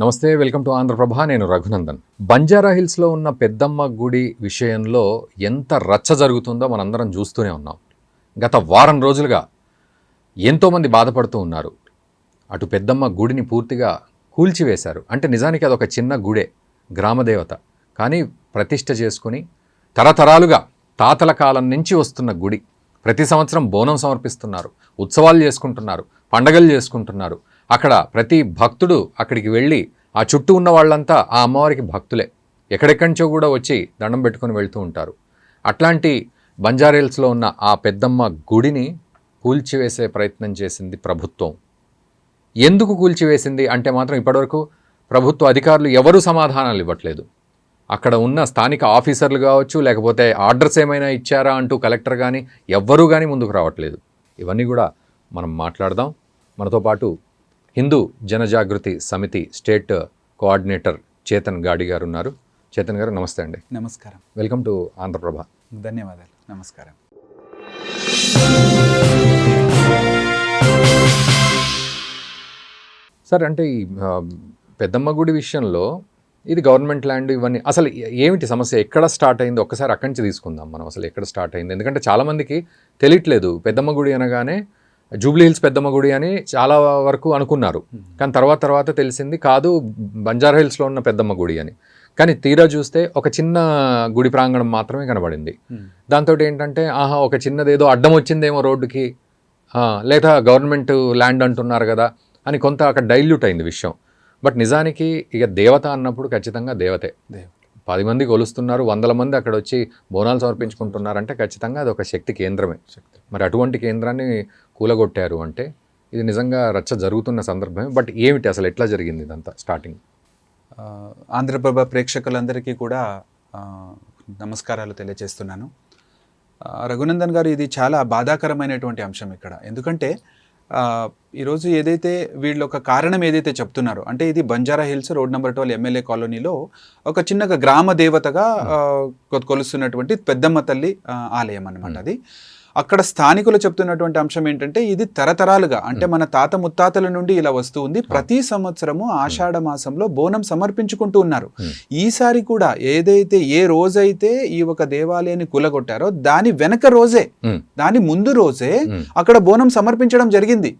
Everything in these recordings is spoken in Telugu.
నమస్తే, వెల్కమ్ టు ఆంధ్రప్రభ. నేను రఘునందన్. బంజారా హిల్స్లో ఉన్న పెద్దమ్మ గుడి విషయంలో ఎంత రచ్చ జరుగుతుందో మనందరం చూస్తూనే ఉన్నాం. గత వారం రోజులుగా ఎంతోమంది బాధపడుతూ ఉన్నారు. అటు పెద్దమ్మ గుడిని పూర్తిగా కూల్చివేశారు. అంటే నిజానికి అదొక చిన్న గుడే, గ్రామదేవత, కానీ ప్రతిష్ఠ చేసుకుని తరతరాలుగా తాతల కాలం నుంచి వస్తున్న గుడి. ప్రతి సంవత్సరం బోనం సమర్పిస్తున్నారు, ఉత్సవాలు చేసుకుంటున్నారు, పండగలు చేసుకుంటున్నారు. అక్కడ ప్రతి భక్తుడు అక్కడికి వెళ్ళి ఆ చుట్టూ ఉన్న వాళ్ళంతా ఆ అమ్మవారికి భక్తులే. ఎక్కడెక్కడి నుంచో కూడా వచ్చి దండం పెట్టుకొని వెళ్తూ ఉంటారు. అట్లాంటి బంజారాహిల్స్లో ఉన్న ఆ పెద్దమ్మ గుడిని కూల్చివేసే ప్రయత్నం చేసింది ప్రభుత్వం. ఎందుకు కూల్చివేసింది అంటే మాత్రం ఇప్పటివరకు ప్రభుత్వ అధికారులు ఎవరూ సమాధానాలు ఇవ్వట్లేదు. అక్కడ ఉన్న స్థానిక ఆఫీసర్లు కావచ్చు, లేకపోతే ఆర్డర్స్ ఏమైనా ఇచ్చారా అంటూ కలెక్టర్ కానీ ఎవ్వరూ కానీ ముందుకు రావట్లేదు. ఇవన్నీ కూడా మనం మాట్లాడదాం. మనతో పాటు హిందూ జనజాగృతి సమితి స్టేట్ కోఆర్డినేటర్ చేతన్ గాడి గారు ఉన్నారు. చేతన్ గారు నమస్తే అండి. నమస్కారం. Welcome to Andhra Prabha. ధన్యవాదాలు. నమస్కారం. సార్, అంటే ఈ పెద్దమ్మ గుడి విషయంలో ఇది గవర్నమెంట్ ల్యాండ్, ఇవన్నీ అసలు ఏమిటి సమస్య? ఎక్కడ స్టార్ట్ అయింది? ఒక్కసారి అక్కడి నుంచి తీసుకుందాం మనం. అసలు ఎక్కడ స్టార్ట్ అయింది? ఎందుకంటే చాలామందికి తెలియట్లేదు. పెద్దమ్మ గుడి అనగానే జూబ్లీ హిల్స్ పెద్దమ్మ గుడి అని చాలా వరకు అనుకున్నారు. కానీ తర్వాత తెలిసింది కాదు, బంజారా హిల్స్లో ఉన్న పెద్దమ్మ గుడి అని. కానీ తీరా చూస్తే ఒక చిన్న గుడి ప్రాంగణం మాత్రమే కనబడింది. దాంతో ఏంటంటే ఒక చిన్నదేదో అడ్డం వచ్చిందేమో రోడ్డుకి, లేదా గవర్నమెంట్ ల్యాండ్ అంటున్నారు కదా అని కొంత అక్కడ డైల్యూట్ అయింది విషయం. బట్ నిజానికి ఇక దేవత అన్నప్పుడు ఖచ్చితంగా దేవతే. 10 మంది కొలుస్తున్నారు, 100 మంది అక్కడ వచ్చి బోనాలు సమర్పించుకుంటున్నారంటే ఖచ్చితంగా అది ఒక శక్తి కేంద్రమే. మరి అటువంటి కేంద్రాన్ని కూలగొట్టారు అంటే ఇది నిజంగా రచ్చ జరుగుతున్న సందర్భమే. బట్ ఏమిటి అసలు, ఎట్లా జరిగింది ఇదంతా స్టార్టింగ్? ఆంధ్రప్రభ ప్రేక్షకులందరికీ కూడా నమస్కారాలు తెలియజేస్తున్నాను. రఘునందన్ గారు, ఇది చాలా బాధాకరమైనటువంటి అంశం ఇక్కడ. ఎందుకంటే ఈరోజు ఏదైతే వీళ్ళు ఒక కారణం ఏదైతే చెప్తున్నారో, అంటే ఇది Banjara hills road number 12 MLA కాలనీలో ఒక చిన్నగా గ్రామ దేవతగా కొలుస్తున్నటువంటి పెద్దమ్మ తల్లి ఆలయం అన్నమాట. అది అక్కడ స్థానికులు చెప్తున్నటువంటి అంశం ఏంటంటే, ఇది తరతరాలుగా అంటే మన తాత ముత్తాతల నుండి ఇలా వస్తూ ఉంది. ప్రతి సంవత్సరము ఆషాఢ మాసంలో బోనం సమర్పించుకుంటూ ఉన్నారు. ఈసారి కూడా ఏదైతే ఏ రోజైతే ఈ ఒక దేవాలయాన్ని కూలగొట్టారో దాని వెనక రోజే, దాని ముందు రోజే అక్కడ బోనం సమర్పించడం జరిగింది.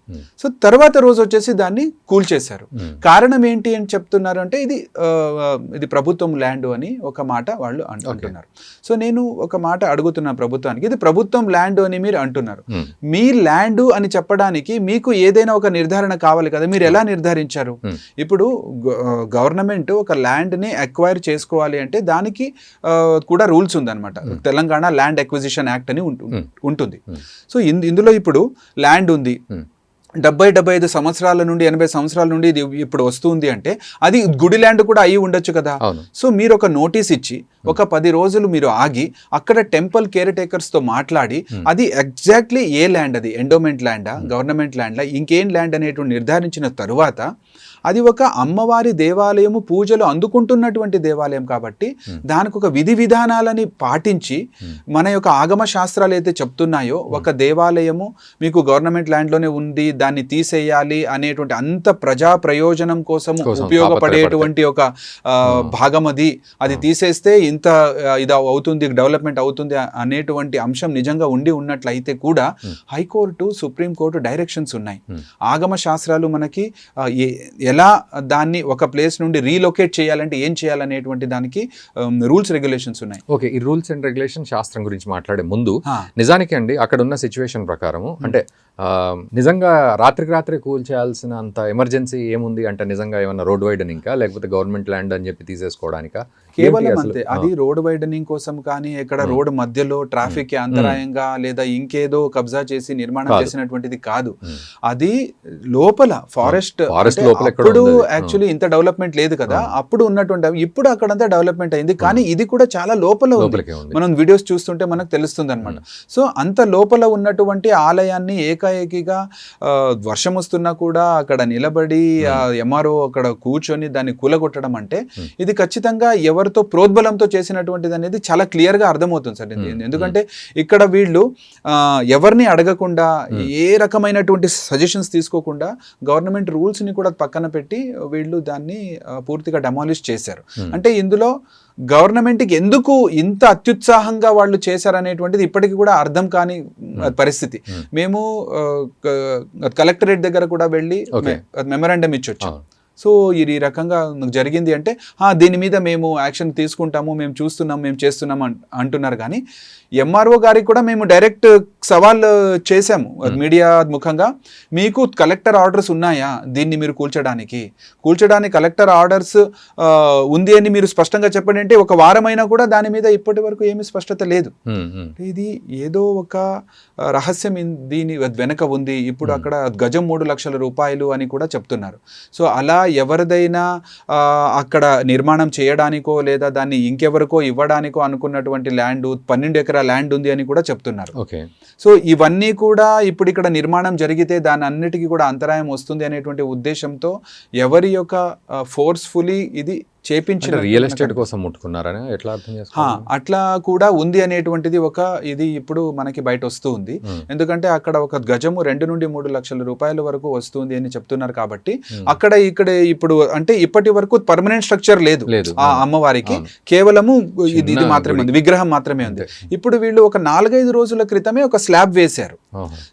సో తర్వాత రోజు వచ్చేసి దాన్ని కూల్చేశారు. కారణం ఏంటి అని చెప్తున్నారు అంటే, ఇది ప్రభుత్వం ల్యాండ్ అని ఒక మాట వాళ్ళు అంటున్నారు. సో నేను ఒక మాట అడుగుతున్నాను ప్రభుత్వానికి, ఇది ప్రభుత్వం ల్యాండ్ అని మీరు అంటున్నారు, మీ ల్యాండ్ అని చెప్పడానికి మీకు ఏదైనా ఒక నిర్ధారణ కావాలి కదా, మీరు ఎలా నిర్ధారించారు? ఇప్పుడు గవర్నమెంట్ ఒక ల్యాండ్ ని అక్వైర్ చేసుకోవాలి అంటే దానికి కూడా రూల్స్ ఉందన్నమాట. తెలంగాణ ల్యాండ్ అక్విజిషన్ యాక్ట్ అని ఉంటుంది. సో ఇందులో ఇప్పుడు ల్యాండ్ ఉంది, 70-75 సంవత్సరాల నుండి 80 సంవత్సరాల నుండి ఇది ఇప్పుడు వస్తుంది అంటే అది గుడి ల్యాండ్ కూడా అయి ఉండొచ్చు కదా. సో మీరు ఒక నోటీస్ ఇచ్చి ఒక 10 రోజులు మీరు ఆగి అక్కడ టెంపుల్ కేర్ టేకర్స్ తో మాట్లాడి అది ఎగ్జాక్ట్లీ ఏ ల్యాండ్, అది ఎండోమెంట్ ల్యాండా, గవర్నమెంట్ ల్యాండా, ఇంకేం ల్యాండ్ అనేటువంటి నిర్ధారించిన తరువాత అది ఒక అమ్మవారి దేవాలయము, పూజలు అందుకుంటున్నటువంటి దేవాలయం కాబట్టి దానికి ఒక విధి విధానాలని పాటించి మన యొక్క ఆగమ శాస్త్రాలు అయితే చెప్తున్నాయో, ఒక దేవాలయము మీకు గవర్నమెంట్ ల్యాండ్లోనే ఉంది, దాన్ని తీసేయాలి అనేటువంటి అంత ప్రజా ప్రయోజనం కోసం ఉపయోగపడేటువంటి ఒక భాగం అది తీసేస్తే ఇంత ఇది అవుతుంది, డెవలప్మెంట్ అవుతుంది అనేటువంటి అంశం నిజంగా ఉండి ఉన్నట్లయితే కూడా హైకోర్టు, సుప్రీంకోర్టు డైరెక్షన్స్ ఉన్నాయి. ఆగమ శాస్త్రాలు మనకి ఎలా దాన్ని ఒక ప్లేస్ నుండి రీలొకేట్ చేయాలంటే ఏం చేయాలనేటువంటి దానికి రూల్స్ రెగ్యులేషన్స్ ఉన్నాయి. ఓకే, ఈ రూల్స్ అండ్ రెగ్యులేషన్ శాస్త్రం గురించి మాట్లాడే ముందు నిజానికి అండి అక్కడ ఉన్న సిచ్యువేషన్ ప్రకారము అంటే నిజంగా రాత్రి కూల్చేయాల్సిన అంత ఎమర్జెన్సీ ఏముంది అంటే, నిజంగా ఏమన్నా రోడ్ వైడనింగ్ లేకపోతే గవర్నమెంట్ ల్యాండ్ అని చెప్పి తీసేసుకోవడానికా? కేవలం అంతే. అది రోడ్ వైడనింగ్ కోసం కానీ, ఎక్కడ రోడ్ మధ్యలో ట్రాఫిక్ కి అంతరాయంగా లేదా ఇంకేదో కబ్జా చేసి నిర్మాణం చేసినటువంటిది కాదు. అది లోపల ఫారెస్ట్ అప్పుడు యాక్చువల్లీ ఇంత డెవలప్మెంట్ లేదు కదా, అప్పుడు ఉన్నటువంటి, ఇప్పుడు అక్కడంతా డెవలప్మెంట్ అయింది. కానీ ఇది కూడా చాలా లోపల ఉంది. మనం వీడియోస్ చూస్తుంటే మనకు తెలుస్తుంది అనమాట. సో అంత లోపల ఉన్నటువంటి ఆలయాన్ని ఏకాఏకిగా వర్షం వస్తున్నా కూడా అక్కడ నిలబడి ఎంఆర్ఓ అక్కడ కూర్చొని దాన్ని కూలగొట్టడం అంటే ఇది ఖచ్చితంగా ఎవరు ఎవరితో ప్రోద్బలంతో చేసినటువంటిది అనేది చాలా క్లియర్గా అర్థమవుతుంది సార్. ఎందుకంటే ఇక్కడ వీళ్ళు ఎవరిని అడగకుండా ఏ రకమైనటువంటి సజెషన్స్ తీసుకోకుండా గవర్నమెంట్ రూల్స్ని కూడా పక్కన పెట్టి వీళ్ళు దాన్ని పూర్తిగా డెమాలిష్ చేశారు. అంటే ఇందులో గవర్నమెంట్కి ఎందుకు ఇంత అత్యుత్సాహంగా వాళ్ళు చేశారనేటువంటిది ఇప్పటికీ కూడా అర్థం కాని పరిస్థితి. మేము కలెక్టరేట్ దగ్గర కూడా వెళ్ళి మెమరాండం ఇచ్చొచ్చాం. సో ఇది ఈ రకంగా జరిగింది అంటే దీని మీద మేము యాక్షన్ తీసుకుంటాము, మేము చూస్తున్నాం, మేము చేస్తున్నాం అంటున్నారు. కానీ ఎంఆర్ఓ గారికి కూడా మేము డైరెక్ట్ సవాల్ చేశాము మీడియా ముఖంగా, మీకు కలెక్టర్ ఆర్డర్స్ ఉన్నాయా దీన్ని మీరు కూల్చడానికి కలెక్టర్ ఆర్డర్స్ ఉంది అని మీరు స్పష్టంగా చెప్పండి అంటే ఒక వారమైనా కూడా దాని మీద ఇప్పటి వరకు ఏమీ స్పష్టత లేదు. ఇది ఏదో ఒక రహస్యం దీని వెనక ఉంది. ఇప్పుడు అక్కడ గజం 3 లక్షల రూపాయలు అని కూడా చెప్తున్నారు. సో అలా ఎవరిదైనా అక్కడ నిర్మాణం చేయడానికో లేదా దాన్ని ఇంకెవరికో ఇవ్వడానికో అనుకున్నటువంటి ల్యాండ్ 12 ఎకరా ల్యాండ్ ఉంది అని కూడా చెప్తున్నారు. సో ఇవన్నీ కూడా ఇప్పుడు ఇక్కడ నిర్మాణం జరిగితే దాని అన్నిటికీ కూడా అంతరాయం వస్తుంది అనేటువంటి ఉద్దేశంతో ఎవరి యొక్క ఫోర్స్ఫుల్లీ ఇది చేపించిన రియల్ ఎస్టేట్ కోసం ముట్టుకున్నారని ఎట్లా అర్థం చేసుకోవాలి? అట్లా కూడా ఉంది అనేటువంటిది ఇది ఇప్పుడు మనకి బయట వస్తూ ఉంది. ఎందుకంటే అక్కడ ఒక గజము 2 నుండి 3 లక్షల రూపాయల వరకు వస్తుంది అని చెప్తున్నారు. కాబట్టి ఇక్కడ ఇప్పుడు అంటే ఇప్పటి వరకు పర్మనెంట్ స్ట్రక్చర్ లేదు ఆ అమ్మవారికి, కేవలము ఇది మాత్రమే ఉంది, విగ్రహం మాత్రమే ఉంది. ఇప్పుడు వీళ్ళు ఒక 4-5 రోజుల క్రితమే ఒక స్లాబ్ వేశారు.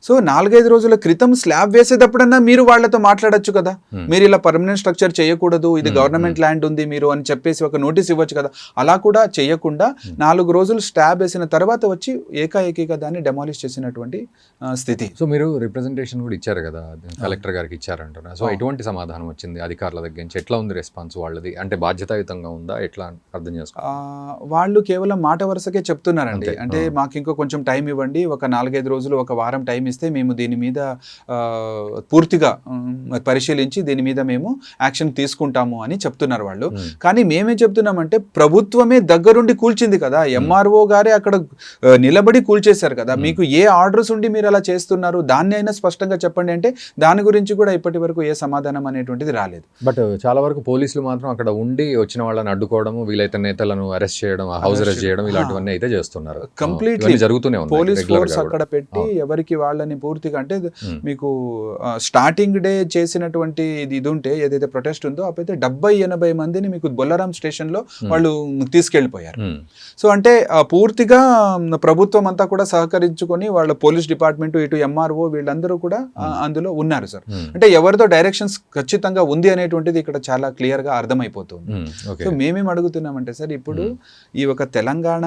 సో 4-5 రోజుల క్రితం స్లాబ్ వేసేటప్పుడన్నా మీరు వాళ్ళతో మాట్లాడొచ్చు కదా, మీరు ఇలా పర్మనెంట్ స్ట్రక్చర్ చేయకూడదు, ఇది గవర్నమెంట్ ల్యాండ్ ఉంది మీరు అని చెప్పేసి ఒక నోటీస్ ఇవ్వచ్చు కదా. అలా కూడా చేయకుండా 4 రోజులు స్లాబ్ వేసిన తర్వాత వచ్చి ఏకాఏకీగా దాన్ని డెమాలిష్ చేసినటువంటి స్థితి. సో మీరు రిప్రజెంటేషన్ కూడా ఇచ్చారు కదా, కలెక్టర్ గారికి ఇచ్చారంటున్నారు. సో ఎటువంటి సమాధానం వచ్చింది అధికారుల దగ్గర నుంచి? ఎట్లా ఉంది రెస్పాన్స్ వాళ్ళది? అంటే బాధ్యతాయుతంగా ఉందా? ఎట్లా అర్థం చేసుకో? వాళ్ళు కేవలం మాట వరుసకే చెప్తున్నారండి. అంటే మాకు ఇంకో కొంచెం టైం ఇవ్వండి, ఒక 4-5 రోజులు, ఒక వారం టైం ఇస్తే మేము దీని మీద పూర్తిగా పరిశీలించి దీని మీద మేము యాక్షన్ తీసుకుంటాము అని చెప్తున్నారు వాళ్ళు. కానీ మేమే చెప్తున్నామంటే ప్రభుత్వమే దగ్గరుండి కూల్చింది కదా, ఎంఆర్ఓ గారే అక్కడ నిలబడి కూల్చేశారు కదా, మీకు ఏ ఆర్డర్స్ ఉండి మీరు అలా చేస్తున్నారు దాన్ని అయినా స్పష్టంగా చెప్పండి అంటే దాని గురించి కూడా ఇప్పటి వరకు ఏ సమాధానం అనేటువంటిది రాలేదు. బట్ చాలా వరకు పోలీసులు మాత్రం అక్కడ ఉండి వచ్చిన వాళ్ళని అడ్డుకోవడం, వీలైతే నేతలను అరెస్ట్ చేయడం, హౌస్ అరెస్ట్ చేయడం, ఇలాంటివన్నీ అయితే చేస్తున్నారు. కంప్లీట్లీ జరుగుతూనే ఉంది. పోలీస్ ఫోర్స్ అక్కడ పెట్టి ఎవరికి వాళ్ళని పూర్తిగా అంటే మీకు స్టార్టింగ్ డే చేసినటువంటి ఇది ఉంటే ఏదైతే ప్రొటెస్ట్ ఉందో అప్పుడైతే 70-80 మందిని మీకు బొల్లారం స్టేషన్ లో వాళ్ళు తీసుకెళ్లిపోయారు. సో అంటే పూర్తిగా ప్రభుత్వం అంతా కూడా సహకరించుకొని వాళ్ళ పోలీస్ డిపార్ట్మెంట్, ఇటు ఎంఆర్ఓ వీళ్ళందరూ కూడా అందులో ఉన్నారు సార్. అంటే ఎవరితో డైరెక్షన్స్ ఖచ్చితంగా ఉంది అనేటువంటిది ఇక్కడ చాలా క్లియర్ గా అర్థమైపోతుంది. సో మేమేం అడుగుతున్నామంటే సార్, ఇప్పుడు ఈ ఒక తెలంగాణ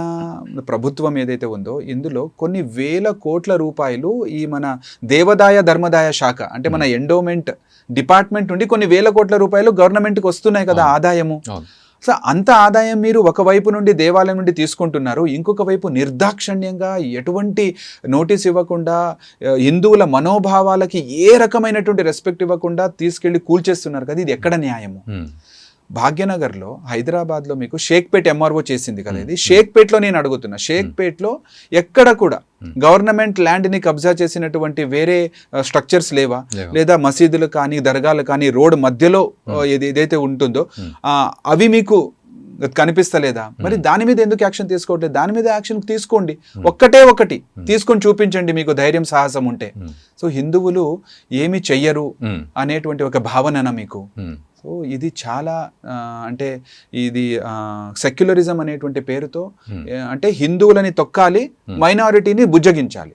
ప్రభుత్వం ఏదైతే ఉందో ఇందులో కొన్ని వేల కోట్ల రూపాయలు ఈ మన దేవాదాయ ధర్మదాయ శాఖ అంటే మన ఎండోమెంట్ డిపార్ట్మెంట్ నుండి కొన్ని వేల కోట్ల రూపాయలు గవర్నమెంట్కి వస్తున్నాయి కదా ఆదాయము. సో అంత ఆదాయం మీరు ఒకవైపు నుండి దేవాలయం నుండి తీసుకుంటున్నారు, ఇంకొక వైపు నిర్దాక్షణ్యంగా ఎటువంటి నోటీస్ ఇవ్వకుండా హిందువుల మనోభావాలకి ఏ రకమైనటువంటి రెస్పెక్ట్ ఇవ్వకుండా తీసుకెళ్లి కూల్చేస్తున్నారు కదా, ఇది ఎక్కడ న్యాయము? భాగ్యనగర్లో, హైదరాబాద్లో మీకు షేక్పేట్ ఎంఆర్ఓ చేసింది కదా, ఇది షేక్పేట్లో నేను అడుగుతున్నా, షేక్పేట్లో ఎక్కడ కూడా గవర్నమెంట్ ల్యాండ్ని కబ్జా చేసినటువంటి వేరే స్ట్రక్చర్స్ లేవా? లేదా మసీదులు కానీ దర్గాలు కానీ రోడ్ మధ్యలో ఏదైతే ఉంటుందో అవి మీకు కనిపిస్తలేదా? మరి దాని మీద ఎందుకు యాక్షన్ తీసుకోవట్లేదు? దాని మీద యాక్షన్ తీసుకోండి, ఒకటి తీసుకొని చూపించండి మీకు ధైర్యం సాహసం ఉంటే. సో హిందువులు ఏమి చెయ్యరు అనేటువంటి ఒక భావన మీకు. సో ఇది చాలా అంటే ఇది సెక్యులరిజం అనేటువంటి పేరుతో అంటే హిందువులని తొక్కాలి, మైనారిటీని బుజ్జగించాలి,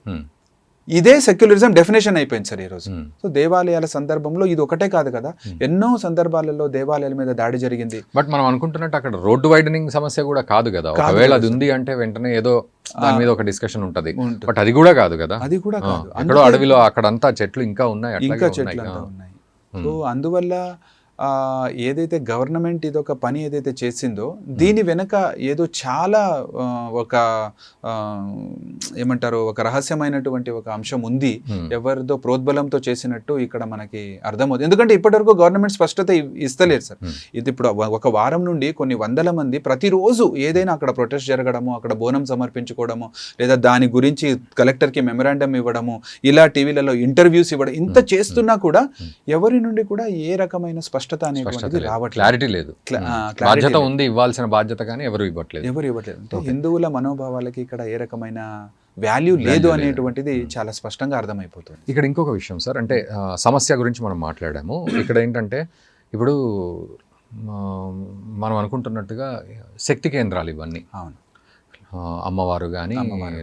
ఇదే సెక్యులరిజం డెఫినేషన్ అయిపోయింది సార్ ఈరోజు. సో దేవాలయాల సందర్భంలో ఇది ఒకటే కాదు కదా, ఎన్నో సందర్భాలలో దేవాలయాల మీద దాడి జరిగింది. బట్ మనం అనుకుంటున్నట్టు అక్కడ రోడ్డు వైడనింగ్ సమస్య కూడా కాదు కదా, ఒకవేళ అది ఉంది అంటే వెంటనే ఏదో దాని మీద ఒక డిస్కషన్ ఉంటది. బట్ అది కూడా కాదు కదా, అది కూడా కాదు. ఎక్కడో అడవిలో అక్కడంతా చెట్లు ఇంకా ఉన్నాయి, ఇంకా చెట్లు ఉన్నాయి. సో అందువల్ల ఏదైతే గవర్నమెంట్ ఇదొక పని ఏదైతే చేసిందో దీని వెనక ఏదో చాలా ఒక ఏమంటారు ఒక రహస్యమైనటువంటి ఒక అంశం ఉంది, ఎవరిదో ప్రోద్బలంతో చేసినట్టు ఇక్కడ మనకి అర్థమవుతుంది. ఎందుకంటే ఇప్పటివరకు గవర్నమెంట్ స్పష్టత ఇస్తలేదు సార్. ఇది ఇప్పుడు ఒక వారం నుండి కొన్ని వందల మంది ప్రతిరోజు ఏదైనా అక్కడ ప్రొటెస్ట్ జరగడము, అక్కడ బోనం సమర్పించుకోవడము, లేదా దాని గురించి కలెక్టర్కి మెమరాండం ఇవ్వడము, ఇలా టీవీలలో ఇంటర్వ్యూస్ ఇవ్వడం, ఇంత చేస్తున్నా కూడా ఎవరి నుండి కూడా ఏ రకమైన స్పష్టత అనేటువంటిది రావట్లేదు, క్లారిటీ లేదు. బాధ్యత ఉంది, ఇవ్వాల్సిన బాధ్యత కానీ ఎవరు ఇవ్వట్లేదు. అంటే హిందువుల మనోభావాలకి ఇక్కడ ఏ రకమైన వాల్యూ లేదు అనేటువంటిది చాలా స్పష్టంగా అర్థమైపోతుంది. ఇక్కడ ఇంకొక విషయం సార్, అంటే సమస్య గురించి మనం మాట్లాడాము. ఇక్కడ ఏంటంటే ఇప్పుడు మనం అనుకుంటున్నట్టుగా శక్తి కేంద్రాలు ఇవన్నీ, అవును, అమ్మవారు కానీ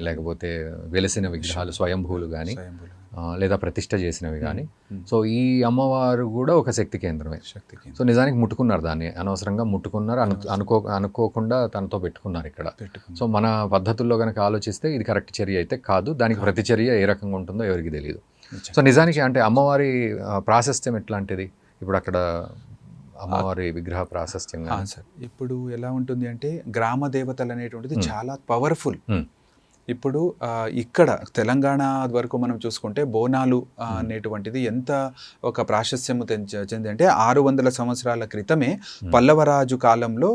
లేకపోతే వెలిసిన విగ్రహాలు స్వయంభూలు కానీ లేదా ప్రతిష్ట చేసినవి కానీ, సో ఈ అమ్మవారు కూడా ఒక శక్తి కేంద్రమే. సో నిజానికి ముట్టుకున్నారు దాన్ని, అనవసరంగా ముట్టుకున్నారు, అనుకోకుండా తనతో పెట్టుకున్నారు ఇక్కడ. సో మన పద్ధతుల్లో కనుక ఆలోచిస్తే ఇది కరెక్ట్ చర్య అయితే కాదు, దానికి ప్రతిచర్య ఏ రకంగా ఉంటుందో ఎవరికి తెలియదు. సో నిజానికి అంటే అమ్మవారి ప్రాశస్త్యం ఎట్లాంటిది ఇప్పుడు అక్కడ అమ్మవారి విగ్రహ ప్రాశస్త్యం? సార్ ఇప్పుడు ఎలా ఉంటుంది అంటే గ్రామ దేవతలు అనేటువంటిది చాలా పవర్ఫుల్. ఇప్పుడు ఇక్కడ తెలంగాణ వరకు మనం చూసుకుంటే బోనాలు అనేటువంటిది ఎంత ఒక ప్రాశస్త్యము చెంది అంటే 600 సంవత్సరాల క్రితమే పల్లవరాజు కాలంలో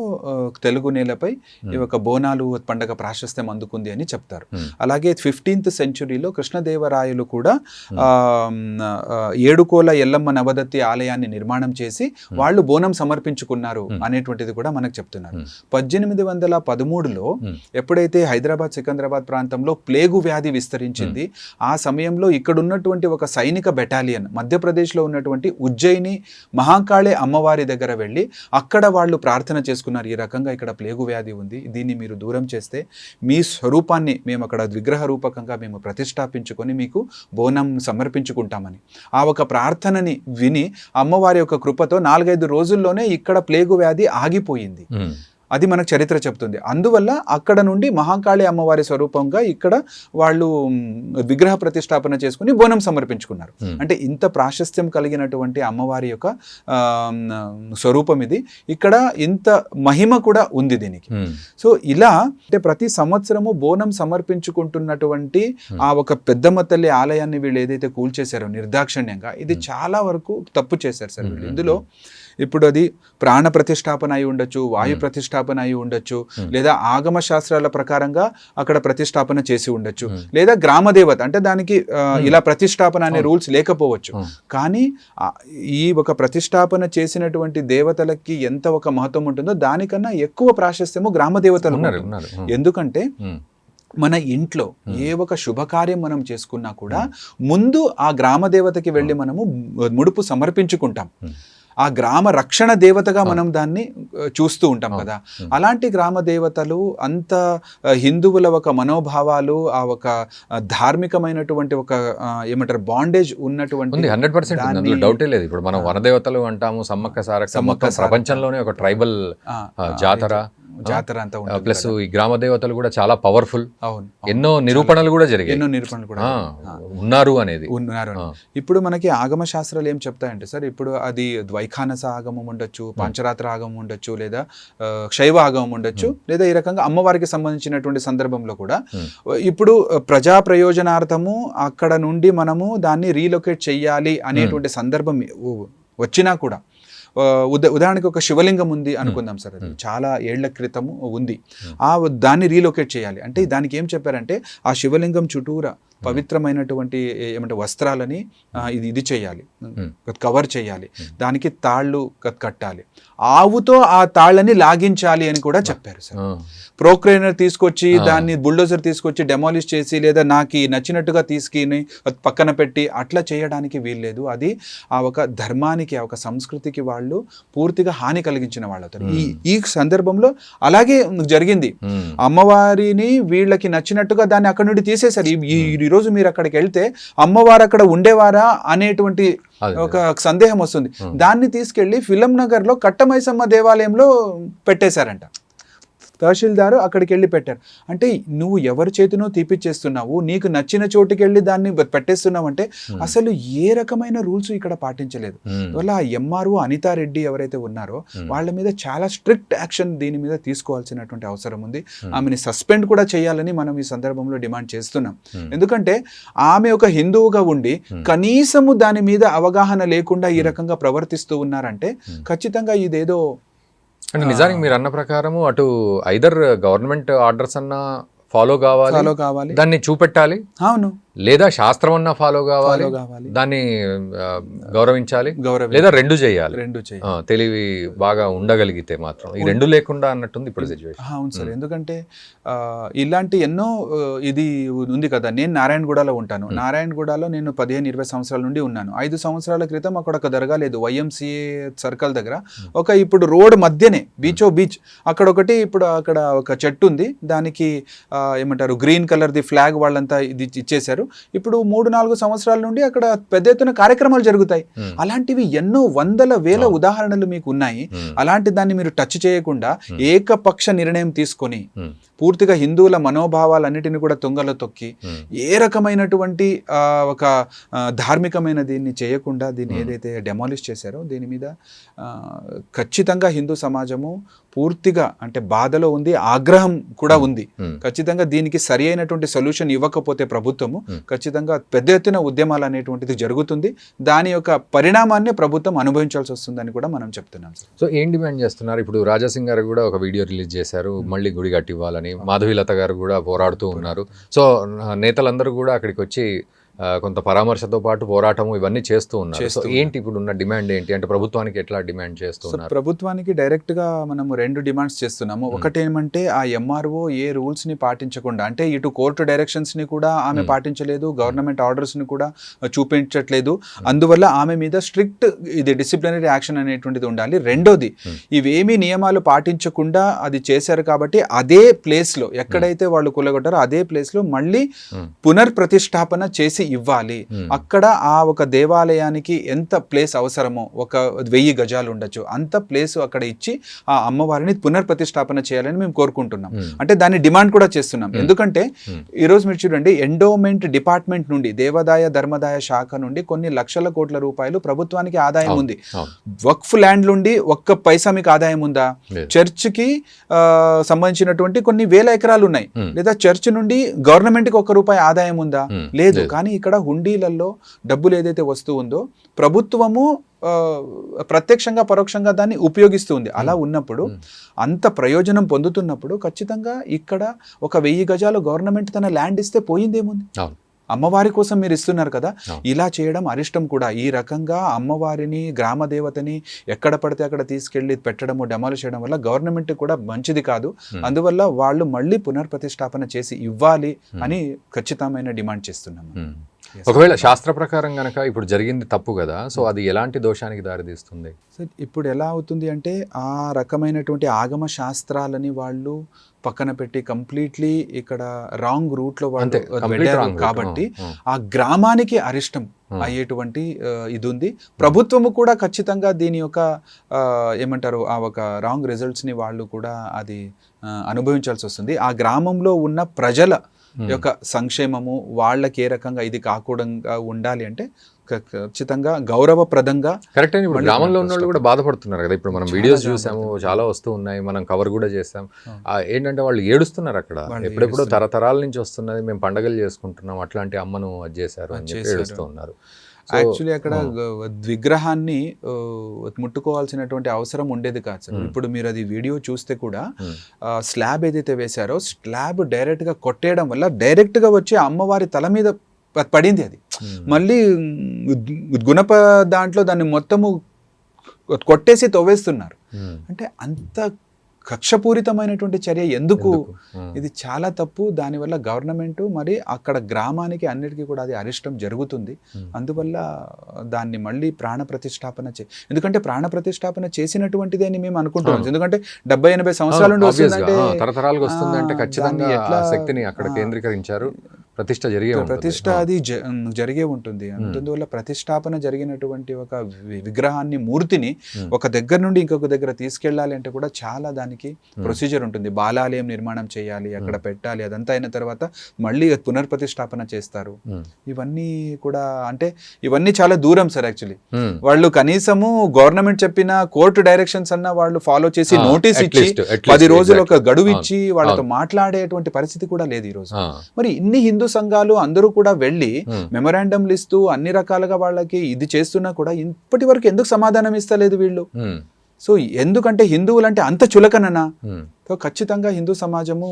తెలుగు నేలపై ఈ ఒక బోనాలు పండగ ప్రాశస్త్యం అందుకుంది అని చెప్తారు. అలాగే 15th సెంచురీలో కృష్ణదేవరాయలు కూడా ఏడుకోల ఎల్లమ్మ నవదత్తి ఆలయాన్ని నిర్మాణం చేసి వాళ్ళు బోనం సమర్పించుకున్నారు అనేటువంటిది కూడా మనకు చెప్తున్నారు. 1813లో ఎప్పుడైతే హైదరాబాద్ సికింద్రాబాద్ ప్రాంతంలో ప్లేగు వ్యాధి విస్తరించింది, ఆ సమయంలో ఇక్కడ ఉన్నటువంటి ఒక సైనిక బెటాలియన్ మధ్యప్రదేశ్లో ఉన్నటువంటి ఉజ్జయిని మహాకాళి అమ్మవారి దగ్గర వెళ్ళి అక్కడ వాళ్ళు ప్రార్థన చేసుకున్నారు, ఈ రకంగా ఇక్కడ ప్లేగు వ్యాధి ఉంది, దీన్ని మీరు దూరం చేస్తే మీ స్వరూపాన్ని మేము అక్కడ విగ్రహ రూపకంగా మేము ప్రతిష్టాపించుకొని మీకు బోనం సమర్పించుకుంటామని. ఆ ఒక ప్రార్థనని విని అమ్మవారి యొక్క కృపతో 4-5 రోజుల్లోనే ఇక్కడ ప్లేగు వ్యాధి ఆగిపోయింది. అది మనకు చరిత్ర చెప్తుంది. అందువల్ల అక్కడ నుండి మహాకాళి అమ్మవారి స్వరూపంగా ఇక్కడ వాళ్ళు విగ్రహ ప్రతిష్టాపన చేసుకుని బోనం సమర్పించుకున్నారు. అంటే ఇంత ప్రాశస్త్యం కలిగినటువంటి అమ్మవారి యొక్క స్వరూపం ఇది, ఇక్కడ ఇంత మహిమ కూడా ఉంది దీనికి. సో ఇలా అంటే ప్రతి సంవత్సరము బోనం సమర్పించుకుంటున్నటువంటి ఆ ఒక పెద్దమ్మ తల్లి ఆలయాన్ని వీళ్ళు ఏదైతే కూల్చేశారో నిర్దాక్షిణ్యంగా, ఇది చాలా వరకు తప్పు చేశారు సార్ వీళ్ళు. ఇందులో ఇప్పుడు అది ప్రాణ ప్రతిష్టాపన అయి ఉండొచ్చు, వాయు ప్రతిష్టాపన అయి ఉండొచ్చు, లేదా ఆగమ శాస్త్రాల ప్రకారంగా అక్కడ ప్రతిష్టాపన చేసి ఉండొచ్చు, లేదా గ్రామదేవత అంటే దానికి ఇలా ప్రతిష్టాపన అనే రూల్స్ లేకపోవచ్చు. కానీ ఈ ఒక ప్రతిష్టాపన చేసినటువంటి దేవతలకి ఎంత ఒక మహత్వం ఉంటుందో దానికన్నా ఎక్కువ ప్రాశస్త్యము గ్రామదేవతలు ఉన్నారు. ఎందుకంటే మన ఇంట్లో ఏ ఒక శుభకార్యం మనం చేసుకున్నా కూడా ముందు ఆ గ్రామదేవతకి వెళ్ళి మనము ముడుపు సమర్పించుకుంటాం. ఆ గ్రామ రక్షణ దేవతగా మనం దాన్ని చూస్తూ ఉంటాం కదా. అలాంటి గ్రామ దేవతలు అంత హిందువుల ఒక మనోభావాలు, ఆ ఒక ధార్మికమైనటువంటి ఒక ఏమంటారు బాండేజ్ ఉన్నటువంటి 100% డౌటే లేదు. ఇప్పుడు మనం వనదేవతలు అంటాము, సమ్మక్క సారక్క ప్రపంచంలోనే ఒక ట్రైబల్ జాతర అంతా ప్లస్ ఈ గ్రామ దేవతలు కూడా చాలా పవర్ఫుల్. అవును, ఎన్నో నిరూపణలు కూడా జరిగాయి, ఉన్నారు అనేది. ఇప్పుడు మనకి ఆగమ శాస్త్రాలు ఏం చెప్తాయంటే సార్, ఇప్పుడు అది ద్వైఖానస ఆగమం ఉండొచ్చు, పంచరాత్ర ఆగమం ఉండొచ్చు, లేదా శైవ ఆగమం ఉండొచ్చు, లేదా ఈ రకంగా అమ్మవారికి సంబంధించినటువంటి సందర్భంలో కూడా ఇప్పుడు ప్రజా ప్రయోజనార్థము అక్కడ నుండి మనము దాన్ని రీలొకేట్ చెయ్యాలి అనేటువంటి సందర్భం వచ్చినా కూడా, ఉదాహరణకి ఒక శివలింగం ఉంది అనుకుందాం సార్, అది చాలా ఏళ్ల క్రితము ఉంది, దాన్ని రీలొకేట్ చేయాలి అంటే దానికి ఏం చెప్పారంటే ఆ శివలింగం చుట్టూరా పవిత్రమైనటువంటి ఏమంటే వస్త్రాలని ఇది చేయాలి, కవర్ చేయాలి, దానికి తాళ్ళు కట్టాలి, ఆవుతో ఆ తాళ్ళని లాగించాలి అని కూడా చెప్పారు సార్. ప్రోక్రేనర్ తీసుకొచ్చి దాన్ని బుల్డోజర్ తీసుకొచ్చి డెమాలిష్ చేసి, లేదా నాకు నచ్చినట్టుగా తీసుకుని పక్కన పెట్టి అట్లా చేయడానికి వీల్లేదు. అది ఆ ఒక ధర్మానికి, ఆ ఒక సంస్కృతికి వాళ్ళు పూర్తిగా హాని కలిగించిన వాళ్ళు అవుతారు. ఈ సందర్భంలో అలాగే జరిగింది. అమ్మవారిని వీళ్ళకి నచ్చినట్టుగా దాన్ని అక్కడ నుండి తీసేశారు. ఈ రోజు మీరు అక్కడికి వెళ్తే అమ్మవారు అక్కడ ఉండేవారా అనేటువంటి ఒక సందేహం వస్తుంది. దాన్ని తీసుకెళ్లి ఫిలం నగర్ లో కట్టమైసమ్మ దేవాలయంలో పెట్టేశారంట. తహసీల్దారు అక్కడికి వెళ్ళి పెట్టారు. అంటే నువ్వు ఎవరి చేతినో తీపిచ్చేస్తున్నావు, నీకు నచ్చిన చోటుకి వెళ్ళి దాన్ని పెట్టేస్తున్నావు అంటే అసలు ఏ రకమైన రూల్స్ ఇక్కడ పాటించలేదు. వల్ల ఆ ఎంఆర్ఓ అనితారెడ్డి ఎవరైతే ఉన్నారో వాళ్ళ మీద చాలా స్ట్రిక్ట్ యాక్షన్ దీని మీద తీసుకోవాల్సినటువంటి అవసరం ఉంది. ఆమెని సస్పెండ్ కూడా చేయాలని మనం ఈ సందర్భంలో డిమాండ్ చేస్తున్నాం. ఎందుకంటే ఆమె ఒక హిందువుగా ఉండి కనీసము దాని మీద అవగాహన లేకుండా ఈ రకంగా ప్రవర్తిస్తూ ఉన్నారంటే ఖచ్చితంగా ఇదేదో అంటే నిజానికి మీరు అన్న ప్రకారము అటు ఐదర్ గవర్నమెంట్ ఆర్డర్స్ అన్నా ఫాలో కావాలి, దాన్ని చూపెట్టాలి. అవును, లేదా శాస్త్రం అన్నా ఫాలో కావాలి, Follow కావాలి. దాన్ని ఆ, గౌరవించాలి, గౌరవం లేదా రెండు చేయాలి. రెండు చేయాలి. తెలివి బాగా ఉండగలిగితే మాత్రం. ఈ రెండు లేకుండా అన్నట్టుంది ఇప్పుడు సిచ్యువేషన్. అవును సార్, ఎందుకంటే ఇలాంటి ఎన్నో ఇది ఉంది కదా. నేను నారాయణగూడలో ఉంటాను. నారాయణగూడలో నేను 15-20 సంవత్సరాల నుండి ఉన్నాను. 5 సంవత్సరాల క్రితం అక్కడ ఒక దర్గా లేదు, YMCA సర్కిల్ దగ్గర ఇప్పుడు రోడ్ మధ్యనే బీచ్ అక్కడ ఒకటి, ఇప్పుడు అక్కడ ఒక చెట్టు ఉంది, దానికి ఏమంటారు గ్రీన్ కలర్ది ఫ్లాగ్ వాళ్ళంతా ఇది ఇచ్చేశారు. ఇప్పుడు 3-4 సంవత్సరాల నుండి అక్కడ పెద్ద ఎత్తున కార్యక్రమాలు జరుగుతాయి. అలాంటివి ఎన్నో వందల వేల ఉదాహరణలు మీకు ఉన్నాయి. అలాంటి దాన్ని మీరు టచ్ చేయకుండా ఏకపక్ష నిర్ణయం తీసుకొని పూర్తిగా హిందువుల మనోభావాలన్నిటిని కూడా తుంగలో తొక్కి ఏ రకమైనటువంటి ఒక ధార్మికమైన దీన్ని చేయకుండా దీన్ని ఏదైతే డెమాలిష్ చేశారో దీని మీద ఖచ్చితంగా హిందూ సమాజము పూర్తిగా అంటే బాధలో ఉంది, ఆగ్రహం కూడా ఉంది. ఖచ్చితంగా దీనికి సరి అయినటువంటి సొల్యూషన్ ఇవ్వకపోతే ప్రభుత్వము ఖచ్చితంగా పెద్ద ఎత్తున ఉద్యమాలు అనేటువంటిది జరుగుతుంది. దాని యొక్క పరిణామాన్ని ప్రభుత్వం అనుభవించాల్సి వస్తుందని కూడా మనం చెప్తున్నాం. సో ఏం డిమాండ్ చేస్తున్నారు? ఇప్పుడు రాజాసింగ్ గారు కూడా ఒక వీడియో రిలీజ్ చేశారు, మళ్ళీ గుడి కట్టివ్వాలని. మాధవీలత గారు కూడా పోరాడుతూ ఉన్నారు. సో నేతలందరూ కూడా అక్కడికి వచ్చి కొంత పరామర్శతో పాటు పోరాటము ఇవన్నీ చేస్తూ ఉన్నారు. సో ఏంటి ఇప్పుడు ఉన్న డిమాండ్ ఏంటి అంటే ప్రభుత్వానికి ఎట్లా డిమాండ్ చేస్తున్నారు? ప్రభుత్వానికి డైరెక్ట్ గా మనము 2 డిమాండ్స్ చేస్తున్నాము. ఒకటి ఏమంటే ఆ MRO ఏ రూల్స్ ని పాటించకుండా, అంటే ఇటు కోర్టు డైరెక్షన్స్ ని కూడా ఆమె పాటించలేదు, గవర్నమెంట్ ఆర్డర్స్ ని కూడా చూపించట్లేదు. అందువల్ల ఆమె మీద స్ట్రిక్ట్ ఇది డిసిప్లినరీ యాక్షన్ అనేటువంటిది ఉండాలి. రెండోది, ఇవేమీ నియమాలు పాటించకుండా అది చేశారు కాబట్టి అదే ప్లేస్ లో ఎక్కడైతే వాళ్ళు కూలగొట్టారో అదే ప్లేస్ లో మళ్ళీ పునర్ప్రతిష్టాపన చేసి ఇవ్వాలి. అక్కడ ఆ ఒక దేవాలయానికి ఎంత ప్లేస్ అవసరమో, ఒక 1000 గజాలు ఉండొచ్చు, అంత ప్లేస్ అక్కడ ఇచ్చి ఆ అమ్మవారిని పునర్ప్రతిష్టాపన చేయాలని మేము కోరుకుంటున్నాం. అంటే దాన్ని డిమాండ్ కూడా చేస్తున్నాం. ఎందుకంటే ఈరోజు మీరు చూడండి, ఎండోమెంట్ డిపార్ట్మెంట్ నుండి, దేవాదాయ ధర్మదాయ శాఖ నుండి కొన్ని లక్షల కోట్ల రూపాయలు ప్రభుత్వానికి ఆదాయం ఉంది. వక్ఫ్ ల్యాండ్ నుండి ఒక్క పైసా మీకు ఆదాయం ఉందా? చర్చ్కి సంబంధించినటువంటి కొన్ని వేల ఎకరాలు ఉన్నాయి. లేదా చర్చ్ నుండి గవర్నమెంట్ కి ₹1 ఆదాయం ఉందా? లేదు. కానీ ఇక్కడ హుండీలలో డబ్బులు ఏదైతే వస్తూ ఉందో ప్రభుత్వము ప్రత్యక్షంగా పరోక్షంగా దాన్ని ఉపయోగిస్తుంది. అలా ఉన్నప్పుడు, అంత ప్రయోజనం పొందుతున్నప్పుడు ఖచ్చితంగా ఇక్కడ ఒక 1000 గజాలు గవర్నమెంట్ తన ల్యాండ్ ఇస్తే పోయిందేముంది? అమ్మవారి కోసం మీరు ఇస్తున్నారు కదా. ఇలా చేయడం అరిష్టం కూడా. ఈ రకంగా అమ్మవారిని, గ్రామ దేవతని ఎక్కడ పడితే అక్కడ తీసుకెళ్లి పెట్టడము, డెమాలిష్ చేయడం వల్ల గవర్నమెంట్ కూడా మంచిది కాదు. అందువల్ల వాళ్ళు మళ్ళీ పునర్ప్రతిష్టాపన చేసి ఇవ్వాలి అని ఖచ్చితమైన డిమాండ్ చేస్తున్నాము. ఒకవేళ శాస్త్ర ప్రకారం గనక ఇప్పుడు జరిగింది తప్పు కదా, సో అది ఎలాంటి దోషానికి దారితీస్తుంది? ఇప్పుడు ఎలా అవుతుంది అంటే ఆ రకమైనటువంటి ఆగమ శాస్త్రాలని వాళ్ళు పక్కన పెట్టి కంప్లీట్లీ ఇక్కడ రాంగ్ రూట్ లో వాళ్ళు వెళ్ళారు కాబట్టి ఆ గ్రామానికి అరిష్టం అయ్యేటువంటి ఇది ఉంది. ప్రభుత్వము కూడా ఖచ్చితంగా దీని యొక్క ఏమంటారు ఆ ఒక రాంగ్ రిజల్ట్స్ ని వాళ్ళు కూడా అది అనుభవించాల్సి వస్తుంది. ఆ గ్రామంలో ఉన్న ప్రజల యొక్క సంక్షేమము వాళ్ళకి ఏ రకంగా ఇది కాకుండా ఉండాలి అంటే ఖచ్చితంగా గౌరవప్రదంగా. కరెక్ట్. ఇప్పుడు గ్రామంలో ఉన్న వాళ్ళు కూడా బాధపడుతున్నారు కదా. ఇప్పుడు మనం వీడియోస్ చూసాము, చాలా వస్తూ ఉన్నాయి, మనం కవర్ కూడా చేసాం. ఏంటంటే వాళ్ళు ఏడుస్తున్నారు అక్కడ. ఎప్పుడెప్పుడో తరతరాల నుంచి వస్తున్నది, మేము పండగలు చేసుకుంటున్నాం, అట్లాంటి అమ్మను అది చేశారు అని చెప్పి ఏడుస్తూ ఉన్నారు. యాక్చువల్లీ అక్కడ విగ్రహాన్ని ముట్టుకోవాల్సినటువంటి అవసరం ఉండేది కాదు సార్. ఇప్పుడు మీరు అది వీడియో చూస్తే కూడా స్లాబ్ ఏదైతే వేశారో స్లాబ్ డైరెక్ట్ గా కొట్టేయడం వల్ల డైరెక్ట్ గా వచ్చి అమ్మవారి తల మీద పడింది. అది మళ్ళీ గుణప దాంట్లో దాన్ని మొత్తము కొట్టేసి తవ్వేస్తున్నారు. అంటే అంత కక్షపూరితమైనటువంటి చర్య ఎందుకు? ఇది చాలా తప్పు. దానివల్ల గవర్నమెంట్ మరి అక్కడ గ్రామానికి అన్నిటికీ కూడా అది అరిష్టం జరుగుతుంది. అందువల్ల దాన్ని మళ్ళీ ప్రాణ ప్రతిష్టాపన ఎందుకంటే ప్రాణ ప్రతిష్టాపన చేసినటువంటిది అని మేము అనుకుంటున్నాం. ఎందుకంటే 70-80 సంవత్సరాల నుండి వస్తుందంటే, తరతరాలుగా వస్తుందంటే ఖచ్చితంగా ఎట్లా శక్తిని అక్కడ కేంద్రీకరించారు. ప్రతిష్ట అది జరిగే ఉంటుంది. అందువల్ల ప్రతిష్టాపన జరిగినటువంటి ఒక విగ్రహాన్ని, మూర్తిని ఒక దగ్గర నుండి ఇంకొక దగ్గర తీసుకెళ్ళాలి అంటే కూడా చాలా దానికి ప్రొసీజర్ ఉంటుంది. బాలాలయం నిర్మాణం చేయాలి, అక్కడ పెట్టాలి, అదంతా అయిన తర్వాత మళ్ళీ పునర్ప్రతిష్టాపన చేస్తారు. ఇవన్నీ కూడా అంటే ఇవన్నీ చాలా దూరం సార్. యాక్చువల్లీ వాళ్ళు కనీసము గవర్నమెంట్ చెప్పిన కోర్టు డైరెక్షన్స్ అన్న వాళ్ళు ఫాలో చేసి నోటీస్ ఇచ్చి 10 రోజులు ఒక గడువు ఇచ్చి వాళ్ళతో మాట్లాడేటువంటి పరిస్థితి కూడా లేదు ఈ రోజు. మరి ఇన్ని హిందూ సంఘాలు అందరూ కూడా వెళ్ళి మెమొరాండంలు ఇస్తూ అన్ని రకాలుగా వాళ్ళకి ఇది చేస్తున్నా కూడా ఇప్పటి వరకు ఎందుకు సమాధానం ఇస్తలేదు వీళ్ళు? సో ఎందుకంటే హిందువులంటే అంత చులకననా? ఉమ్, సో ఖచ్చితంగా హిందూ సమాజము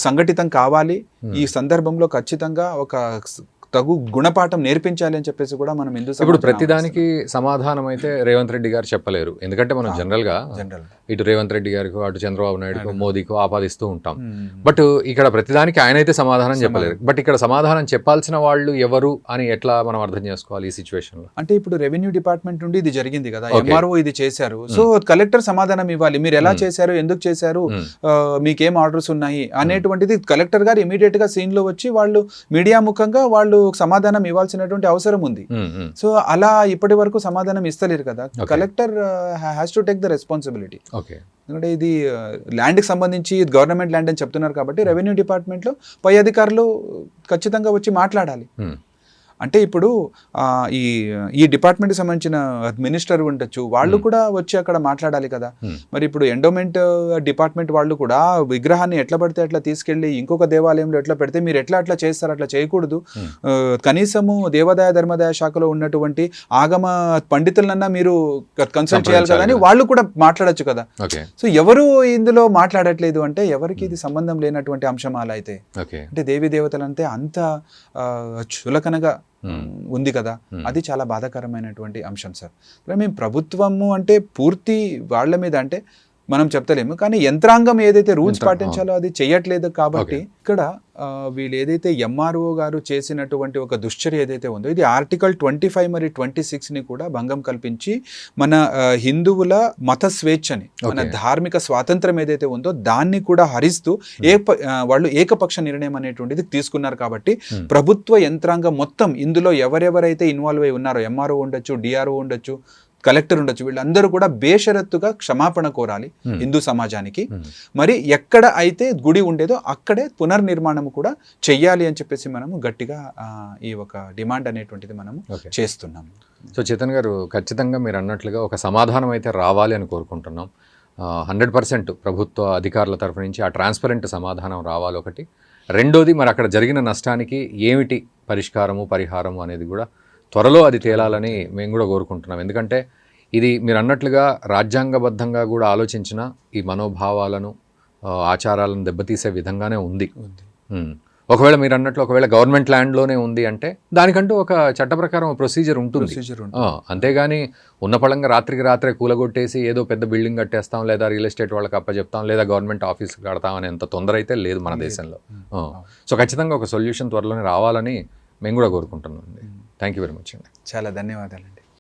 సంఘటితం కావాలి. ఈ సందర్భంలో ఖచ్చితంగా ఒక తగు గుణపాఠం నేర్పించాలి అని చెప్పేసి కూడా మనం హిందూ ఇప్పుడు ప్రతిదానికి సమాధానం అయితే రేవంత్ రెడ్డి గారు చెప్పలేరు. ఎందుకంటే మనం జనరల్గా జనరల్ ఇటు రేవంత్ రెడ్డి గారికో అటు చంద్రబాబు నాయుడుకో మోదీకో ఆపాదిస్తూ ఉంటాం. బట్ ఇక్కడ ప్రతిదానికి ఆయన అయితే సమాధానం చెప్పలేరు. బట్ ఇక్కడ సమాధానం చెప్పాల్సిన వాళ్ళు ఎవరు అని ఎట్లా మనం అర్థం చేసుకోవాలి ఈ సిచ్యువేషన్ లో? అంటే ఇప్పుడు రెవెన్యూ డిపార్ట్మెంట్ నుండి ఇది జరిగింది కదా, ఎంఆర్ఓ ఇది చేశారు. సో కలెక్టర్ సమాధానం ఇవ్వాలి. మీరు ఎలా చేశారు, ఎందుకు చేశారు, మీకేం ఆర్డర్స్ ఉన్నాయి అనేటువంటిది కలెక్టర్ గారు ఇమీడియట్ గా సీన్ లో వచ్చి వాళ్ళు మీడియా ముఖంగా వాళ్ళు సమాధానం ఇవ్వాల్సినటువంటి అవసరం ఉంది. సో అలా ఇప్పటి వరకు సమాధానం ఇస్తలేరు కదా. Collector has to take the responsibility. ఎందుకంటే ఇది ల్యాండ్కి సంబంధించి గవర్నమెంట్ ల్యాండ్ అని చెప్తున్నారు కాబట్టి రెవెన్యూ డిపార్ట్మెంట్లో పై అధికారులు ఖచ్చితంగా వచ్చి మాట్లాడాలి. అంటే ఇప్పుడు ఈ డిపార్ట్మెంట్కి సంబంధించిన మినిస్టర్ ఉండొచ్చు, వాళ్ళు కూడా వచ్చి అక్కడ మాట్లాడాలి కదా. మరి ఇప్పుడు ఎండోమెంట్ డిపార్ట్మెంట్ వాళ్ళు కూడా విగ్రహాన్ని ఎట్లా పడితే అట్లా తీసుకెళ్లి ఇంకొక దేవాలయంలో ఎట్లా పెడితే మీరు అట్లా చేస్తారు, అట్లా చేయకూడదు. కనీసము దేవాదాయ ధర్మాదాయ శాఖలో ఉన్నటువంటి ఆగమ పండితులన్నా మీరు కన్సల్ట్ చేయాలి కదా అని వాళ్ళు కూడా మాట్లాడొచ్చు కదా. సో ఎవరు ఇందులో మాట్లాడట్లేదు అంటే ఎవరికి ఇది సంబంధం లేనటువంటి అంశమాలు అయితే. అంటే దేవీ దేవతలంటే అంత చులకనగా ఉంది కదా, అది చాలా బాధాకరమైనటువంటి అంశం సార్. మేము ప్రభుత్వము అంటే పూర్తి వాళ్ళ మీద అంటే మనం చెప్తలేము, కానీ యంత్రాంగం ఏదైతే రూల్స్ పాటించాలో అది చెయ్యట్లేదు. కాబట్టి ఇక్కడ వీళ్ళు ఏదైతే ఎంఆర్ఓ గారు చేసినటువంటి ఒక దుశ్చర్య ఏదైతే ఉందో ఇది ఆర్టికల్ 25 మరియు 26ని కూడా భంగం కల్పించి మన హిందువుల మత స్వేచ్ఛని, మన ధార్మిక స్వాతంత్రం ఏదైతే ఉందో దాన్ని కూడా హరిస్తూ వాళ్ళు ఏకపక్ష నిర్ణయం అనేటువంటిది తీసుకున్నారు. కాబట్టి ప్రభుత్వ యంత్రాంగం మొత్తం ఇందులో ఎవరెవరైతే ఇన్వాల్వ్ అయి ఉన్నారో, ఎంఆర్ఓ ఉండొచ్చు, డిఆర్ఓ ఉండొచ్చు, కలెక్టర్ ఉండొచ్చు, వీళ్ళందరూ కూడా బేషరత్తుగా క్షమాపణ కోరాలి హిందూ సమాజానికి. మరి ఎక్కడ అయితే గుడి ఉండేదో అక్కడే పునర్నిర్మాణం కూడా చెయ్యాలి అని చెప్పేసి మనము గట్టిగా ఈ ఒక డిమాండ్ అనేటువంటిది మనము చేస్తున్నాము. సో చేతన్ గారు, ఖచ్చితంగా మీరు అన్నట్లుగా ఒక సమాధానం అయితే రావాలి అని కోరుకుంటున్నాం. 100% ప్రభుత్వ అధికారుల తరఫు నుంచి ఆ ట్రాన్స్పరెంట్ సమాధానం రావాలి ఒకటి. రెండోది, మరి అక్కడ జరిగిన నష్టానికి ఏమిటి పరిష్కారము పరిహారము అనేది కూడా త్వరలో అది తేలాలని మేము కూడా కోరుకుంటున్నాం. ఎందుకంటే ఇది మీరు అన్నట్లుగా రాజ్యాంగబద్ధంగా కూడా ఆలోచించిన ఈ మనోభావాలను ఆచారాలను దెబ్బతీసే విధంగానే ఉంది. ఒకవేళ మీరు అన్నట్లు ఒకవేళ గవర్నమెంట్ ల్యాండ్లోనే ఉంది అంటే దానికంటూ ఒక చట్ట ప్రకారం ప్రొసీజర్ ఉంటుంది. అంతేగాని ఉన్న పళంగా రాత్రికి రాత్రే కూలగొట్టేసి ఏదో పెద్ద బిల్డింగ్ కట్టేస్తాం, లేదా రియల్ ఎస్టేట్ వాళ్ళకి అప్పచెప్తాం, లేదా గవర్నమెంట్ ఆఫీస్ కడతాం అని ఎంత తొందర అయితే లేదు మన దేశంలో. సో ఖచ్చితంగా ఒక సొల్యూషన్ త్వరలోనే రావాలని మేము కూడా కోరుకుంటున్నాం. థ్యాంక్ యూ వెరీ మచ్ అండి. చాలా ధన్యవాదాలండి.